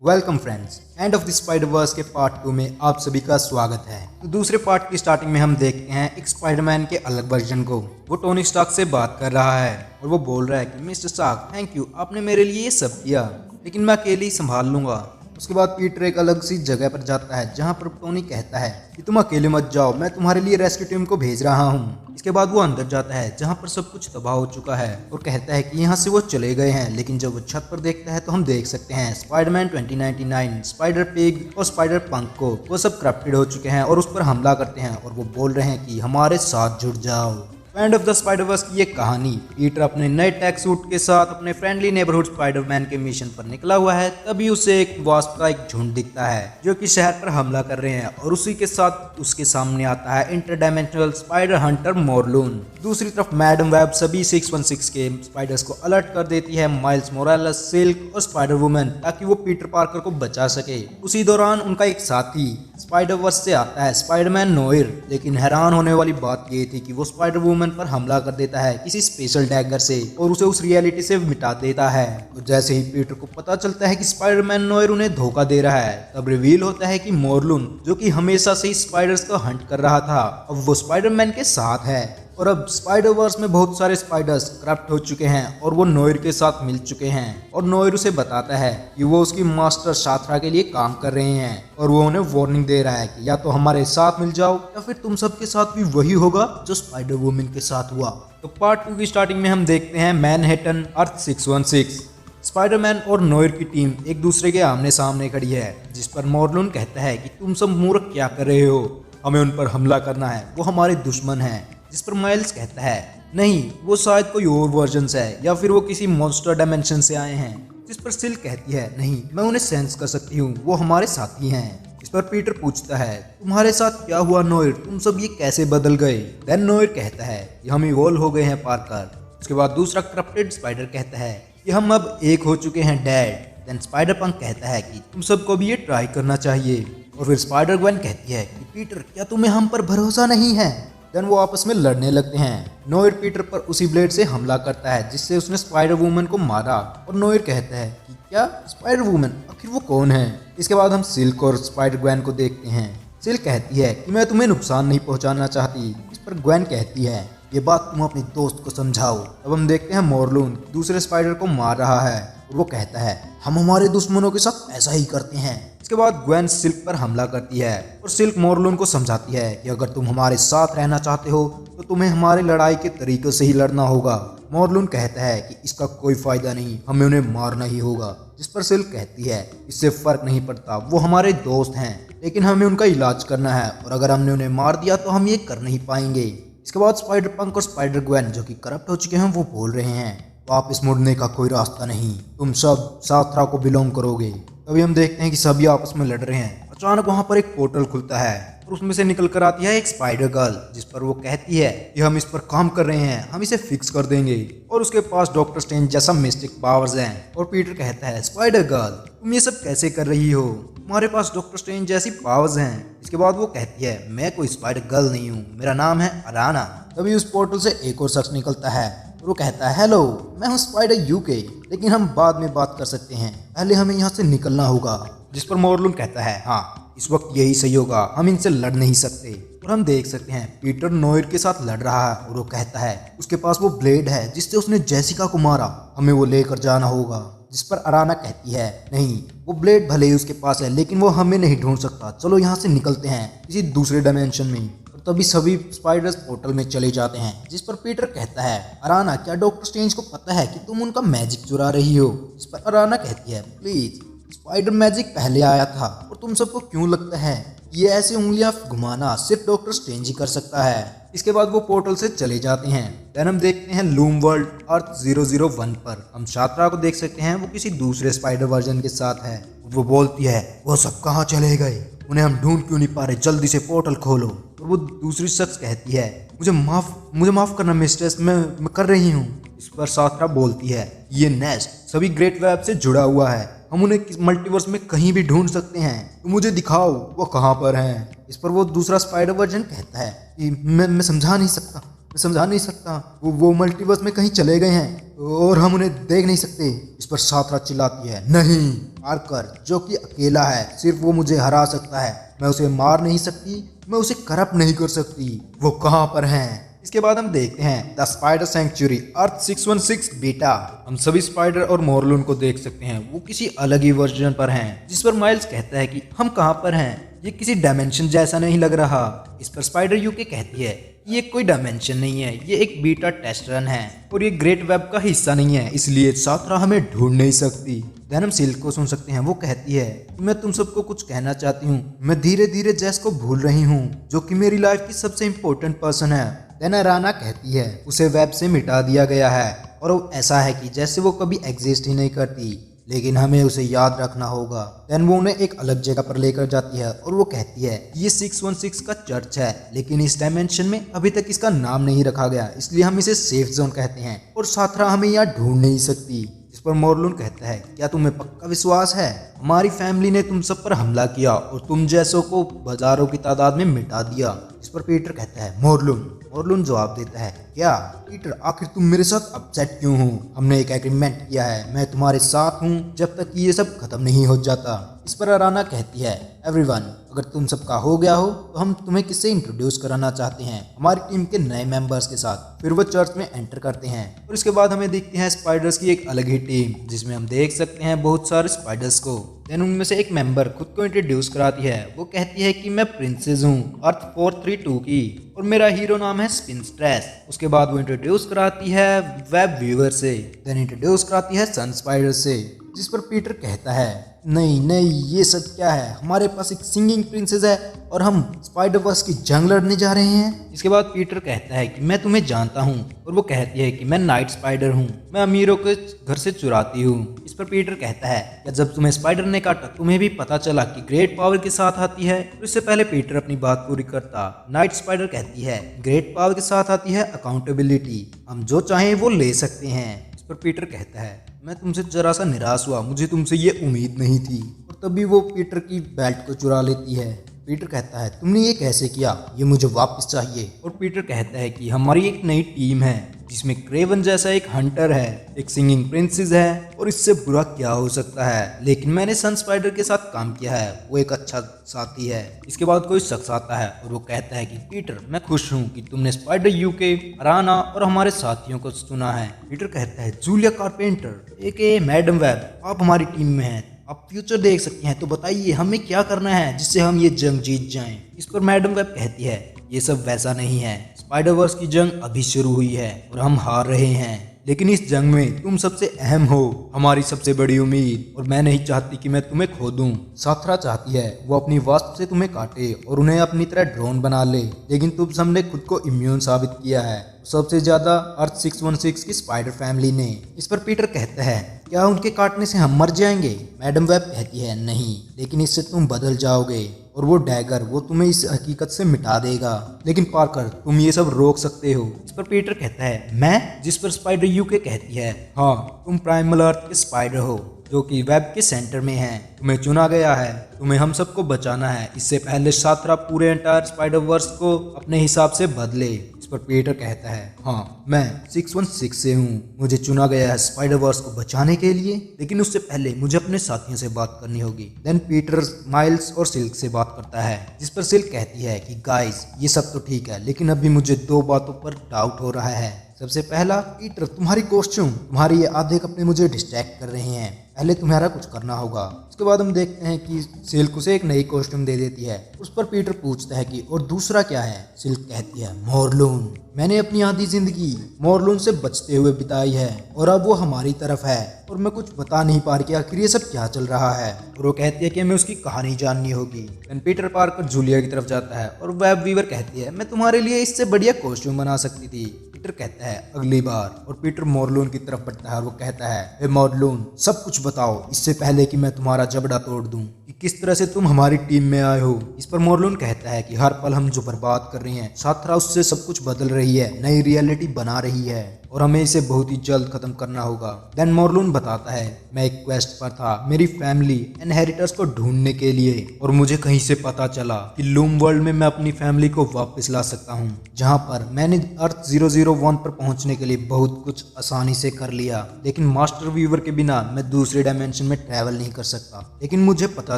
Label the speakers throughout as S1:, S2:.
S1: Welcome friends, end of the Spider-Verse के part 2 में आप सभी का स्वागत है। तो दूसरे पार्ट की स्टार्टिंग में हम देखते हैं एक स्पाइडरमैन के अलग वर्जन को। वो टोनी स्टार्क से बात कर रहा है और वो बोल रहा है कि मिस्टर स्टार्क, थैंक यू, आपने मेरे लिए ये सब किया, लेकिन मैं अकेले ही संभाल लूंगा। उसके बाद पीटर एक अलग सी जगह पर जाता है जहाँ पर टोनी कहता है कि तुम अकेले मत जाओ, मैं तुम्हारे लिए रेस्क्यू टीम को भेज रहा हूँ। इसके बाद वो अंदर जाता है जहाँ पर सब कुछ तबाह हो चुका है और कहता है कि यहाँ से वो चले गए हैं, लेकिन जब वो छत पर देखता है तो हम देख सकते हैं स्पाइडरमैन 2099, स्पाइडर पिग और स्पाइडर पंक को वो सब करप्टेड हो चुके हैं और उस पर हमला करते हैं और वो बोल रहे हैं कि हमारे साथ जुड़ जाओ। एंड ऑफ द स्पाइडरवर्स की ये कहानी। पीटर अपने नए टैग सूट के साथ अपने फ्रेंडली नेबरहुड स्पाइडरमैन के मिशन पर निकला हुआ है। तभी उसे एक वास्प का एक झुंड दिखता है जो कि शहर पर हमला कर रहे हैं और उसी के साथ उसके सामने आता है इंटरडायमेंशनल स्पाइडर हंटर मोरलून। दूसरी तरफ मैडम वेब सभी 616 के स्पाइडर्स को अलर्ट कर देती है, माइल्स मोरालेस, सिल्क और स्पाइडर वुमन, ताकि वो पीटर पार्कर को बचा सके। उसी दौरान उनका एक साथी स्पाइडरवर्स से आता है, स्पाइडरमैन नोयर। लेकिन हैरान होने वाली बात ये थी कि वो स्पाइडर वुमन पर हमला कर देता है किसी स्पेशल डैगर से और उसे उस रियलिटी से मिटा देता है। तो जैसे ही पीटर को पता चलता है कि स्पाइडरमैन नोयर उन्हें धोखा दे रहा है, तब रिवील होता है कि मोरलून, जो कि हमेशा से ही स्पाइडर्स को हंट कर रहा था, अब वो स्पाइडरमैन के साथ है। और अब स्पाइडरवर्स में बहुत सारे स्पाइडर्स करप्ट हो चुके हैं और वो नोयर के साथ मिल चुके हैं और नोयर उसे बताता है कि वो उसकी मास्टर शात्रा के लिए काम कर रहे हैं और वो उन्हें वार्निंग दे रहा है कि या तो हमारे साथ मिल जाओ या फिर तुम सबके साथ भी वही होगा जो स्पाइडर वुमन के साथ हुआ। तो पार्ट 2 की स्टार्टिंग में हम देखते हैं मैनहट्टन अर्थ 616। स्पाइडरमैन और नोयर की टीम एक दूसरे के आमने सामने खड़ी है, जिस पर मोरलून कहता है कि तुम सब मूर्ख क्या कर रहे हो, हमें उन पर हमला करना है, वो हमारे दुश्मन हैं। जिस पर माइल्स कहता है नहीं, वो शायद कोई और वर्जन है या फिर वो किसी मॉन्स्टर डायमेंशन से आए हैं। जिस पर सिल्क कहती है नहीं, मैं उन्हें सेंस कर सकती हूँ, वो हमारे साथी हैं। इस पर पीटर पूछता है तुम्हारे साथ क्या हुआ नोयर, तुम सब ये कैसे बदल गए। देन नोयर कहता है कि हम इवॉल्व हो गए हैं पार्कर। उसके बाद दूसरा करप्टेड स्पाइडर कहता है कि हम अब एक हो चुके हैं डैड। देन स्पाइडर पंक कहता है कि तुम सबको भी ये ट्राई करना चाहिए। और फिर स्पाइडर ग्वेन कहती है कि पीटर, क्या तुम्हें हम पर भरोसा नहीं है। देन वो आपस में लड़ने लगते हैं। नोयर पीटर पर उसी ब्लेड से हमला करता है जिससे उसने स्पाइडर वुमन को मारा और नोयर कहता है कि क्या स्पाइडर वुमन, आखिर वो कौन है। इसके बाद हम सिल्क और स्पाइडर ग्वेन को देखते हैं। सिल्क कहती है कि मैं तुम्हें नुकसान नहीं पहुंचाना चाहती। इस पर ग्वेन कहती है ये बात तुम अपने दोस्त को समझाओ। तब हम देखते हैं मोरलून दूसरे स्पाइडर को मार रहा है और वो कहता है हम हमारे दुश्मनों के साथ ऐसा ही करते हैं। इसके बाद ग्वेन सिल्क पर हमला करती है और सिल्क मोरलून को समझाती है कि अगर तुम हमारे साथ रहना चाहते हो तो तुम्हें हमारे लड़ाई के तरीके से ही लड़ना होगा। मोरलून कहता है कि इसका कोई फायदा नहीं, हमें उन्हें मारना ही होगा। जिस पर सिल्क कहती है इससे फर्क नहीं पड़ता, वो हमारे दोस्त हैं, लेकिन हमें उनका इलाज करना है और अगर हमने उन्हें मार दिया तो हम ये कर नहीं पाएंगे। इसके बाद स्पाइडर पंक और स्पाइडर ग्वेन, जो कि करप्ट हो चुके हैं, वो बोल रहे हैं वापस मुड़ने का कोई रास्ता नहीं, तुम सब शात्रा को बिलोंग करोगे। तभी हम देखते हैं कि सभी आपस में लड़ रहे हैं। अचानक वहां पर एक पोर्टल खुलता है और उसमें से निकल कर आती है एक स्पाइडर गर्ल, जिस पर वो कहती है कि हम इस पर काम कर रहे हैं, हम इसे फिक्स कर देंगे और उसके पास डॉक्टर स्ट्रेंज जैसा मिस्टिक पावर्स हैं। और पीटर कहता है स्पाइडर गर्ल, तुम ये सब कैसे कर रही हो, तुम्हारे पास डॉक्टर स्ट्रेंज जैसी पावर्स हैं। इसके बाद वो कहती है मैं कोई स्पाइडर गर्ल नहीं हूँ, मेरा नाम है अराना। तभी उस पोर्टल से एक और शख्स निकलता है और वो कहता है हेलो, मैं हूँ स्पाइडर यूके, लेकिन हम बाद में बात कर सकते हैं, पहले हमें यहाँ से निकलना होगा। जिस पर मोरलून कहता है हाँ, इस वक्त यही सही होगा, हम इनसे लड़ नहीं सकते। और हम देख सकते हैं पीटर नोयर के साथ लड़ रहा है और वो कहता है उसके पास वो ब्लेड है जिससे उसने जेसिका को मारा, हमें वो लेकर जाना होगा। जिस पर अराना कहती है नहीं, वो ब्लेड भले ही उसके पास है लेकिन वो हमें नहीं ढूंढ सकता, चलो यहाँ से निकलते हैं किसी दूसरे डायमेंशन में। तभी सभी स्पाइडर्स पोर्टल में चले जाते हैं। जिस पर पीटर कहता है अराना, क्या डॉक्टर स्ट्रेंज को पता है कि तुम उनका मैजिक चुरा रही हो। इस पर अराना कहती है प्लीज, स्पाइडर मैजिक पहले आया था और तुम सबको क्यों लगता है ये ऐसे उंगलियां घुमाना सिर्फ डॉक्टर स्ट्रेंज ही कर सकता है। इसके बाद वो पोर्टल से चले जाते हैं। देन हम देखते हैं लूम वर्ल्ड अर्थ 001 पर हम शात्रा को देख सकते हैं, वो किसी दूसरे स्पाइडर वर्जन के साथ है। वो बोलती है वो सब कहाँ चले गए, उन्हें हम ढूंढ क्यों नहीं पा रहे, जल्दी से पोर्टल खोलो। और वो दूसरी शख्स कहती है मुझे माफ करना मिस्ट्रेस, मैं कर रही हूँ। इस पर शात्रा बोलती है ये नेस्ट सभी ग्रेट वेब से जुड़ा हुआ है, हम उन्हें मल्टीवर्स में कहीं भी ढूंढ सकते हैं, तो मुझे दिखाओ वो कहाँ पर हैं। इस पर वो दूसरा स्पाइडर वर्जन कहता है कि मैं समझा नहीं सकता, मैं समझा नहीं सकता, वो मल्टीवर्स में कहीं चले गए हैं और हम उन्हें देख नहीं सकते। इस पर साथरा चिल्लाती है, नहीं, पार्कर जो कि अकेला है, सिर्फ वो मुझे हरा सकता है, मैं उसे मार नहीं सकती, मैं उसे करप्ट नहीं कर सकती, वो कहाँ पर हैं। इसके बाद हम देखते हैं the spider century Earth 616 beta. हम सभी स्पाइडर और मोरलून को देख सकते हैं, वो किसी अलग ही वर्जन पर हैं, जिस पर माइल्स कहता है कि हम कहाँ पर हैं, ये किसी डायमेंशन जैसा नहीं लग रहा। इस पर स्पाइडर यूके कहती है ये कोई डायमेंशन नहीं है, ये एक बीटा टेस्ट रन है और ये ग्रेट वेब का हिस्सा नहीं है, इसलिए साथरा हमें ढूंढ नहीं सकती। देन हम सिल्क को सुन सकते हैं, वो कहती है मैं तुम सबको कुछ कहना चाहती हूँ, मैं धीरे धीरे जेस को भूल रही हूँ जो कि मेरी लाइफ की सबसे इम्पोर्टेंट पर्सन है। देन राना कहती है उसे वेब से मिटा दिया गया है और वो ऐसा है कि जैसे वो कभी एग्जिस्ट ही नहीं करती, लेकिन हमें उसे याद रखना होगा। देन वो उन्हें एक अलग जगह पर लेकर जाती है और वो कहती है ये 616 का चर्च है, लेकिन इस डायमेंशन में अभी तक इसका नाम नहीं रखा गया, इसलिए हम इसे सेफ जोन कहते हैं और साथरा हमें यहाँ ढूंढ नहीं सकती। इस पर मोरलून कहता है क्या तुम्हें पक्का विश्वास है, हमारी फैमिली ने तुम सब पर हमला किया और तुम जैसों को बाजारों की तादाद में मिटा दिया। इस पर पीटर कहता है मोरलून जवाब देता है क्या पीटर, आखिर तुम मेरे साथ अपसेट क्यों हो, हमने एक एग्रीमेंट किया है, मैं तुम्हारे साथ हूँ जब तक कि ये सब खत्म नहीं हो जाता। इस पर अराना कहती है एवरीवन, अगर तुम सबका हो गया हो तो हम तुम्हें किससे इंट्रोड्यूस कराना चाहते हैं, हमारी टीम के नए मेंबर्स के साथ। फिर वो चर्च में एंटर करते हैं और इसके बाद हमें दिखती है स्पाइडर्स की एक अलग ही टीम, जिसमें हम देख सकते हैं बहुत सारे स्पाइडर्स को। देन उनमें से एक मेंबर खुद को इंट्रोड्यूस कराती है, वो कहती है कि मैं प्रिंसेस हूँ अर्थ 432 की और मेरा हीरो नाम है स्पिनस्ट्रेस। उसके बाद वो इंट्रोड्यूस कराती है वेब व्यूअर से, देन इंट्रोड्यूस कराती है सन स्पाइडर से, जिस पर पीटर कहता है नहीं ये सब क्या है, हमारे पास एक सिंगिंग प्रिंसेस है और हम स्पाइडर वर्स की जंग लड़ने जा रहे हैं। इसके बाद पीटर कहता है कि मैं तुम्हें जानता हूँ और वो कहती है कि मैं नाइट स्पाइडर हूँ, मैं अमीरों के घर से चुराती हूँ। इस पर पीटर कहता है कि जब तुम्हें स्पाइडर ने काटा तुम्हें भी पता चला कि ग्रेट पावर के साथ आती है, तो इससे पहले पीटर अपनी बात पूरी करता। नाइट स्पाइडर कहती है ग्रेट पावर के साथ आती है अकाउंटेबिलिटी, हम जो चाहें वो ले सकते हैं। इस पर पीटर कहता है मैं तुमसे जरा सा निराश हुआ, मुझे तुमसे ये उम्मीद नहीं थी, और तभी वो पीटर की बेल्ट को चुरा लेती है। पीटर कहता है तुमने ये कैसे किया, ये मुझे वापस चाहिए। और पीटर कहता है कि हमारी एक नई टीम है जिसमें क्रेवन जैसा एक हंटर है, एक सिंगिंग प्रिंसेस है और इससे बुरा क्या हो सकता है, लेकिन मैंने सन स्पाइडर के साथ काम किया है, वो एक अच्छा साथी है। इसके बाद कोई शख्स आता है और वो कहता है कि पीटर मैं खुश हूँ कि तुमने स्पाइडर यूके, अराना और हमारे साथियों को चुना है। पीटर कहता है जूलिया कारपेंटर एक मैडम वेब आप हमारी टीम में हैं, आप फ्यूचर देख सकती हैं, तो बताइए हमें क्या करना है जिससे हम ये जंग जीत जाएं। इस पर मैडम वेब कहती है ये सब वैसा नहीं है, स्पाइडर वर्स की जंग अभी शुरू हुई है और हम हार रहे हैं, लेकिन इस जंग में तुम सबसे अहम हो, हमारी सबसे बड़ी उम्मीद, और मैं नहीं चाहती कि मैं तुम्हें खो दूं। साथरा चाहती है वो अपनी वास्प से तुम्हें काटे और उन्हें अपनी तरह ड्रोन बना ले, लेकिन तुम सबने खुद को इम्यून साबित किया है, सबसे ज्यादा अर्थ 616 की स्पाइडर फैमिली ने। इस पर पीटर कहता है क्या उनके काटने से हम मर जाएंगे। मैडम वेब कहती है नहीं, लेकिन इससे तुम बदल जाओगे और वो डैगर वो तुम्हें इस हकीकत से मिटा देगा, लेकिन पार्कर तुम ये सब रोक सकते हो। इस पर पीटर कहता है मैं, जिस पर स्पाइडर यूके कहती है हाँ तुम प्राइमल अर्थ के स्पाइडर हो जो कि वेब के सेंटर में है, तुम्हें चुना गया है, तुम्हें हम सबको बचाना है, इससे पहले साथरा पूरे एंटायर स्पाइडर वर्स को अपने हिसाब से बदले। इस पर पीटर कहता है हाँ मैं 616 से हूँ, मुझे चुना गया है स्पाइडर वर्स को बचाने के लिए, लेकिन उससे पहले मुझे अपने साथियों से बात करनी होगी। देन पीटर माइल्स और सिल्क से बात करता है, जिस पर सिल्क कहती है कि गाइस ये सब तो ठीक है, लेकिन अभी मुझे दो बातों पर डाउट हो रहा है। सबसे पहला पीटर तुम्हारी कॉस्ट्यूम, तुम्हारे ये आधे कपड़े मुझे डिस्ट्रैक्ट कर रहे हैं, पहले तुम्हारा कुछ करना होगा। उसके बाद हम देखते हैं कि सिल्क उसे एक नई कॉस्ट्यूम दे देती है। उस पर पीटर पूछता है कि और दूसरा क्या है। सिल्क कहती है मोरलून, मैंने अपनी आधी जिंदगी मोरलून से बचते हुए बिताई है और अब वो हमारी तरफ है और मैं कुछ बता नहीं पा रही कि आखिर ये सब क्या चल रहा है, और वो कहती है कि हमें उसकी कहानी जाननी होगी। पीटर पार्कर जूलिया की तरफ जाता है और वेब वीवर कहती है मैं तुम्हारे लिए इससे बढ़िया कॉस्ट्यूम बना सकती थी। पीटर कहता है अगली बार, और पीटर मोरलून की तरफ बढ़ता है और वो कहता है हे मोरलून सब कुछ बताओ इससे पहले कि मैं तुम्हारा जबड़ा तोड़ दूं कि किस तरह से तुम हमारी टीम में आए हो। इस पर मोरलून कहता है कि हर पल हम जो बर्बाद कर रहे हैं साथरा उससे सब कुछ बदल रही है, नई रियलिटी बना रही है और हमें इसे बहुत ही जल्द खत्म करना होगा। देन मोरलून बताता है मैं एक क्वेस्ट पर था मेरी फैमिली इनहेरिटर्स को ढूंढने के लिए, और मुझे कहीं से पता चला कि लूम वर्ल्ड में मैं अपनी फैमिली को वापस ला सकता हूँ, जहाँ पर मैंने अर्थ 001 पर पहुंचने के लिए बहुत कुछ आसानी से कर लिया, लेकिन मास्टर वीवर के बिना मैं दूसरे डायमेंशन में ट्रैवल नहीं कर सकता। लेकिन मुझे पता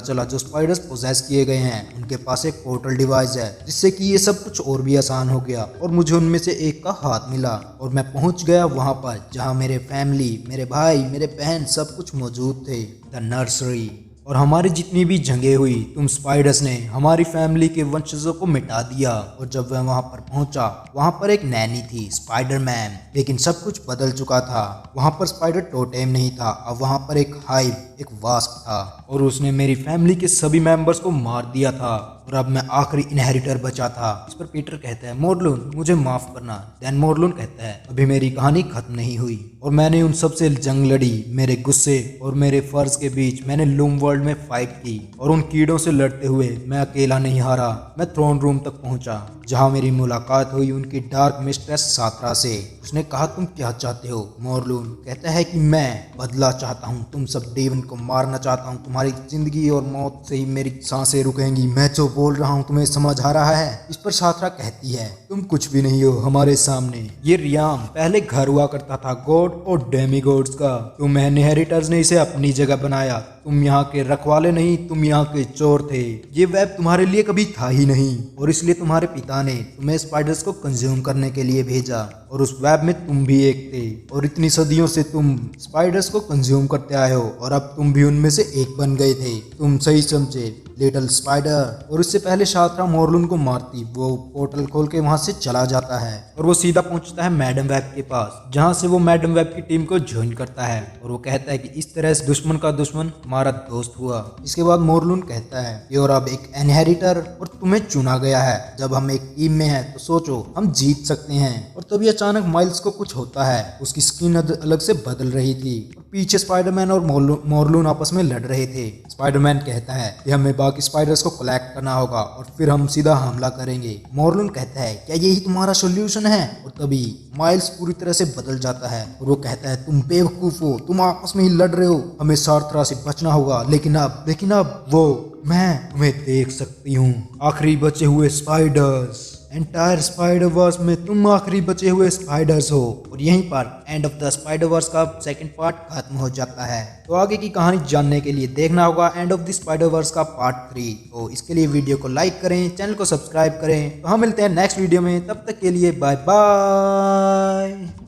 S1: चला जो स्पाइडर्स पोजेस किए गए हैं उनके पास एक पोर्टल डिवाइस है, जिससे कि ये सब कुछ और भी आसान हो गया, और मुझे उनमें से एक का हाथ मिला और मैं पहुंच गया वहां पर जहां मेरे फैमिली, मेरे भाई, मेरे बहन सब कुछ मौजूद थे, द नर्सरी। और हमारी जितनी भी जंगें हुई तुम स्पाइडर्स ने हमारी फैमिली के वंशजों को मिटा दिया, और जब वह वहां पर पहुंचा वहां पर एक नैनी थी, स्पाइडरमैन। लेकिन सब कुछ बदल चुका था, वहां पर स्पाइडर टोटेम नहीं था, अब वहां पर एक हाइव, एक वास्प था, और उसने मेरी फैमिली के सभी मेंबर्स को मार दिया था, और अब मैं आखिरी इनहेरिटर बचा था। इस पर पीटर कहता है मोरलून मुझे माफ करना। देन मोरलून कहता है अभी मेरी कहानी खत्म नहीं हुई, और मैंने उन सबसे जंग लड़ी, मेरे गुस्से और मेरे फर्ज के बीच मैंने लूम वर्ल्ड में फाइट की, और उन कीड़ों से लड़ते हुए मैं अकेला नहीं हारा। मैं थ्रोन रूम तक पहुंचा जहां मेरी मुलाकात हुई उनकी डार्क मिस्ट्रेस सात्रा से। उसने कहा तुम क्या चाहते हो? मोरलून कहता है कि मैं बदला चाहता हूं, तुम सब डेवन को मारना चाहता हूं, तुम्हारी जिंदगी और मौत से ही मेरी सांसें रुकेंगी, मैं जो बोल रहा हूं तुम्हें समझ आ रहा है? इस पर सात्रा कहती है तुम कुछ भी नहीं हो हमारे सामने। ये रियाम पहले घर हुआ करता था गॉड और डेमी गॉड्स का, तुम इनहेरिटर्स ने इसे अपनी जगह बनाया, तुम यहाँ के रखवाले नहीं, तुम यहाँ के चोर थे। ये वेब तुम्हारे लिए कभी था ही नहीं, और इसलिए तुम्हारे पिता ने तुम्हें स्पाइडर्स को कंज्यूम करने के लिए भेजा, और उस वेब में तुम भी एक थे, और इतनी सदियों से तुम स्पाइडर्स को कंज्यूम करते आए हो, और अब तुम भी उनमें से एक बन गए थे। तुम सही समझे लिटिल स्पाइडर। और इससे पहले सात्रा मोरलून को मारती वो पोर्टल खोल के वहां से चला जाता है, और वो सीधा पहुंचता है मैडम वेब के पास, जहां से वो मैडम वेब की टीम को ज्वाइन करता है, और वो कहता है कि इस तरह से दुश्मन का दुश्मन हमारा दोस्त हुआ। इसके बाद मोरलून कहता है कि और अब एक इनहेरिटर और तुम्हें चुना गया है, जब हम एक टीम में हैं तो सोचो हम जीत सकते हैं। और तभी अचानक माइल्स को कुछ होता है, उसकी स्किन अलग से बदल रही थी, और पीछे स्पाइडरमैन और मोरलून आपस में लड़ रहे थे। स्पाइडरमैन कहता है कि हमें बाकी स्पाइडर्स को कलेक्ट करना होगा और फिर हम सीधा हमला करेंगे। मोरलून कहता है क्या यही तुम्हारा सोल्यूशन है? और तभी माइल्स पूरी तरह से बदल जाता है, और वो कहता है तुम बेवकूफ हो, तुम आपस में ही लड़ रहे हो, हमें सात्रा से बचना होगा। लेकिन अब वो मैं तुम्हें देख सकती हूँ, आखिरी बचे हुए स्पाइडर्स, एंटायर स्पाइडरवर्स में तुम आखिरी बचे हुए स्पाइडर्स हो। और यहीं पर एंड ऑफ द स्पाइडरवर्स का सेकंड पार्ट खत्म हो जाता है। तो आगे की कहानी जानने के लिए देखना होगा एंड ऑफ द स्पाइडरवर्स का पार्ट 3। तो इसके लिए वीडियो को लाइक करें, चैनल को सब्सक्राइब करें। तो हम मिलते हैं नेक्स्ट वीडियो में, तब तक के लिए बाय बाय।